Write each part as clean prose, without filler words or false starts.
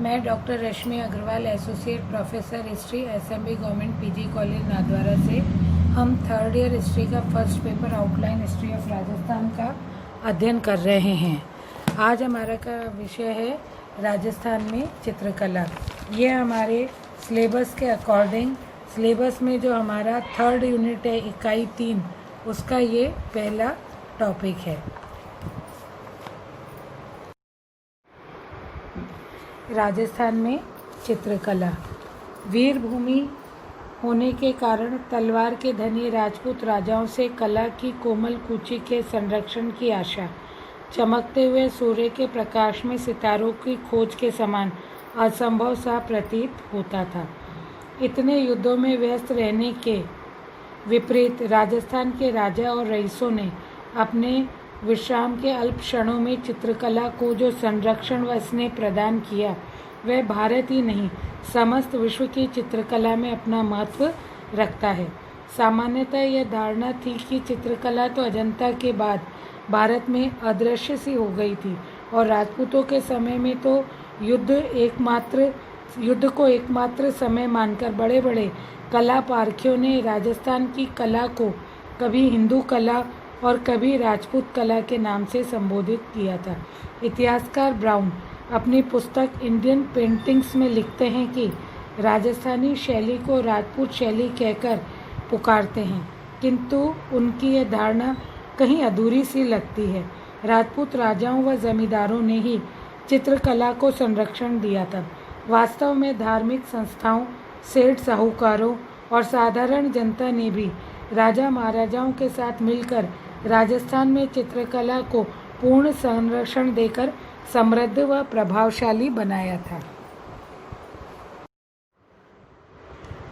मैं doctor Rashmi Agrawal, associate professor history, SMB government PG college Nathdwara से हम थर्ड ईयर हिस्ट्री का first paper outline history of Rajasthan का अध्ययन कर रहे हैं। आज हमारा का विषय है राजस्थान में चित्रकला। ये हमारे सिलेबस के अकॉर्डिंग, सिलेबस में जो हमारा थर्ड यूनिट है इकाई 3, उसका ये पहला टॉपिक है। राजस्थान में चित्रकला। वीरभूमि होने के कारण तलवार के धनी राजपूत राजाओं से कला की कोमल कूची के संरक्षण की आशा चमकते हुए सूर्य के प्रकाश में सितारों की खोज के समान असंभव सा प्रतीत होता था। इतने युद्धों में व्यस्त रहने के विपरीत राजस्थान के राजा और रईसों ने अपने विश्राम के अल्प क्षणों में चित्रकला को जो संरक्षण व स्नेह प्रदान किया, वह भारत ही नहीं समस्त विश्व की चित्रकला में अपना महत्व रखता है। सामान्यतः यह धारणा थी कि चित्रकला तो अजंता के बाद भारत में अदृश्य सी हो गई थी और राजपूतों के समय में तो युद्ध को एकमात्र समय मानकर बड़े बड़े कला पारखियों ने राजस्थान की कला को कभी हिंदू कला और कभी राजपूत कला के नाम से संबोधित किया था। इतिहासकार ब्राउन अपनी पुस्तक इंडियन पेंटिंग्स में लिखते हैं कि राजस्थानी शैली को राजपूत शैली कहकर पुकारते हैं, किंतु उनकी यह धारणा कहीं अधूरी सी लगती है। राजपूत राजाओं व जमींदारों ने ही चित्रकला को संरक्षण दिया था। वास्तव में धार्मिक संस्थाओं, सेठ साहूकारों और साधारण जनता ने भी राजा महाराजाओं के साथ मिलकर राजस्थान में चित्रकला को पूर्ण संरक्षण देकर समृद्ध व प्रभावशाली बनाया था।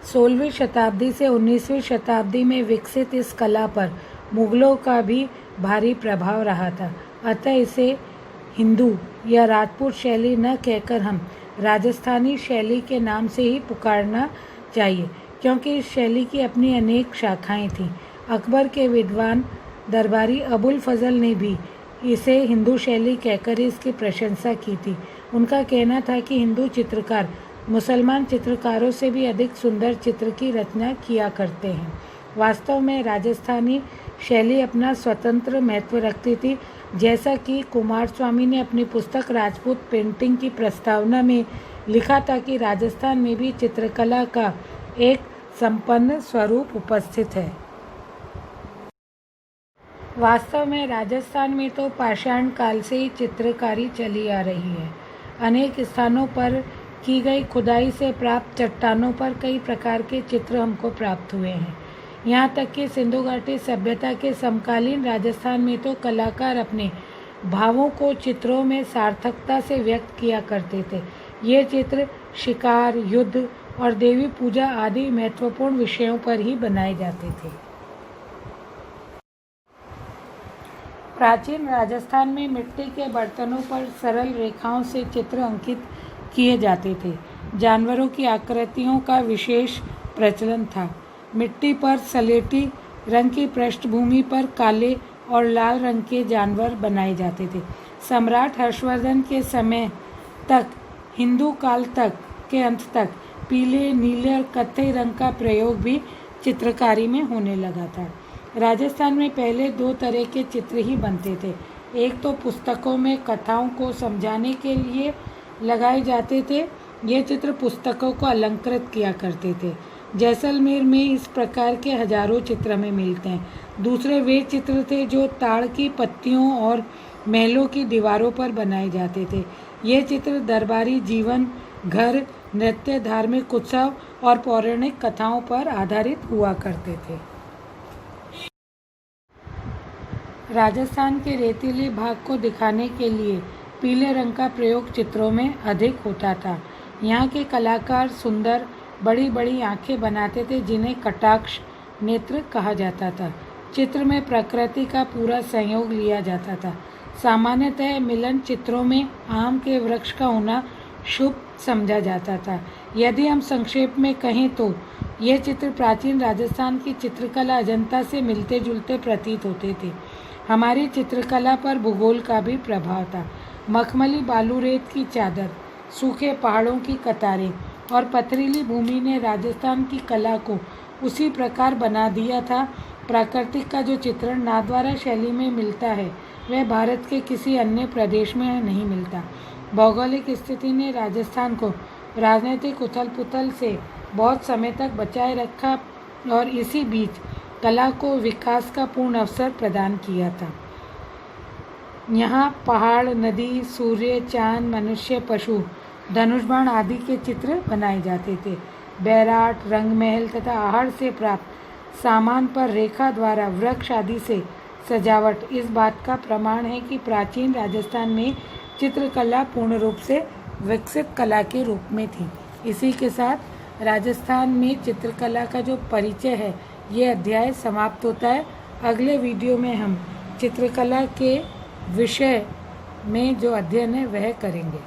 16वीं शताब्दी से 19वीं शताब्दी में विकसित इस कला पर मुगलों का भी भारी प्रभाव रहा था। अतः इसे हिंदू या राजपूत शैली न कहकर हम राजस्थानी शैली के नाम से ही पुकारना चाहिए, क्योंकि इस शैली की अपनी अनेक शाखाएं थीं। अकबर के विद्वान दरबारी अबुल फजल ने भी इसे हिंदू शैली कहकर इसकी प्रशंसा की थी। उनका कहना था कि हिंदू चित्रकार मुसलमान चित्रकारों से भी अधिक सुंदर चित्र की रचना किया करते हैं। वास्तव में राजस्थानी शैली अपना स्वतंत्र महत्व रखती थी, जैसा कि कुमार स्वामी ने अपनी पुस्तक राजपूत पेंटिंग की प्रस्तावना में लिखा था कि राजस्थान में भी चित्रकला का एक संपन्न स्वरूप उपस्थित है। वास्तव में राजस्थान में तो पाषाण काल से ही चित्रकारी चली आ रही है। अनेक स्थानों पर की गई खुदाई से प्राप्त चट्टानों पर कई प्रकार के चित्र हमको प्राप्त हुए हैं। यहाँ तक कि सिंधु घाटी सभ्यता के समकालीन राजस्थान में तो कलाकार अपने भावों को चित्रों में सार्थकता से व्यक्त किया करते थे। ये चित्र शिकार, युद्ध और देवी पूजा आदि महत्वपूर्ण विषयों पर ही बनाए जाते थे। प्राचीन राजस्थान में मिट्टी के बर्तनों पर सरल रेखाओं से चित्र अंकित किए जाते थे। जानवरों की आकृतियों का विशेष प्रचलन था। मिट्टी पर सलेटी रंग की पृष्ठभूमि पर काले और लाल रंग के जानवर बनाए जाते थे। सम्राट हर्षवर्धन के समय तक, हिंदू काल तक के अंत तक पीले, नीले और कत्थई रंग का प्रयोग भी चित्रकारी में होने लगा था। राजस्थान में पहले 2 तरह के चित्र ही बनते थे। एक तो पुस्तकों में कथाओं को समझाने के लिए लगाए जाते थे। ये चित्र पुस्तकों को अलंकृत किया करते थे। जैसलमेर में इस प्रकार के हजारों चित्र हमें मिलते हैं। दूसरे वे चित्र थे जो ताड़ की पत्तियों और महलों की दीवारों पर बनाए जाते थे। ये चित्र दरबारी जीवन, घर, नृत्य, धार्मिक उत्सव और पौराणिक कथाओं पर आधारित हुआ करते थे। राजस्थान के रेतीले भाग को दिखाने के लिए पीले रंग का प्रयोग चित्रों में अधिक होता था। यहाँ के कलाकार सुंदर बड़ी बड़ी आंखें बनाते थे, जिन्हें कटाक्ष नेत्र कहा जाता था। चित्र में प्रकृति का पूरा संयोग लिया जाता था। सामान्यतः मिलन चित्रों में आम के वृक्ष का होना शुभ समझा जाता था। यदि हम संक्षेप में कहें तो ये चित्र प्राचीन राजस्थान की चित्रकला अजंता से मिलते जुलते प्रतीत होते थे। हमारी चित्रकला पर भूगोल का भी प्रभाव था। मखमली बालू रेत की चादर, सूखे पहाड़ों की कतारें और पथरीली भूमि ने राजस्थान की कला को उसी प्रकार बना दिया था। प्राकृतिक का जो चित्रण नाथद्वारा शैली में मिलता है वह भारत के किसी अन्य प्रदेश में नहीं मिलता। भौगोलिक स्थिति ने राजस्थान को राजनीतिक उथल पुथल से बहुत समय तक बचाए रखा और इसी बीच कला को विकास का पूर्ण अवसर प्रदान किया था। यहाँ पहाड़, नदी, सूर्य, चांद, मनुष्य, पशु, धनुष बाण आदि के चित्र बनाए जाते थे। बैराट, रंगमहल तथा आहड़ से प्राप्त सामान पर रेखा द्वारा वृक्ष आदि से सजावट इस बात का प्रमाण है कि प्राचीन राजस्थान में चित्रकला पूर्ण रूप से विकसित कला के रूप में थी। इसी के साथ राजस्थान में चित्रकला का जो परिचय है ये अध्याय समाप्त होता है। अगले वीडियो में हम चित्रकला के विषय में जो अध्ययन है वह करेंगे।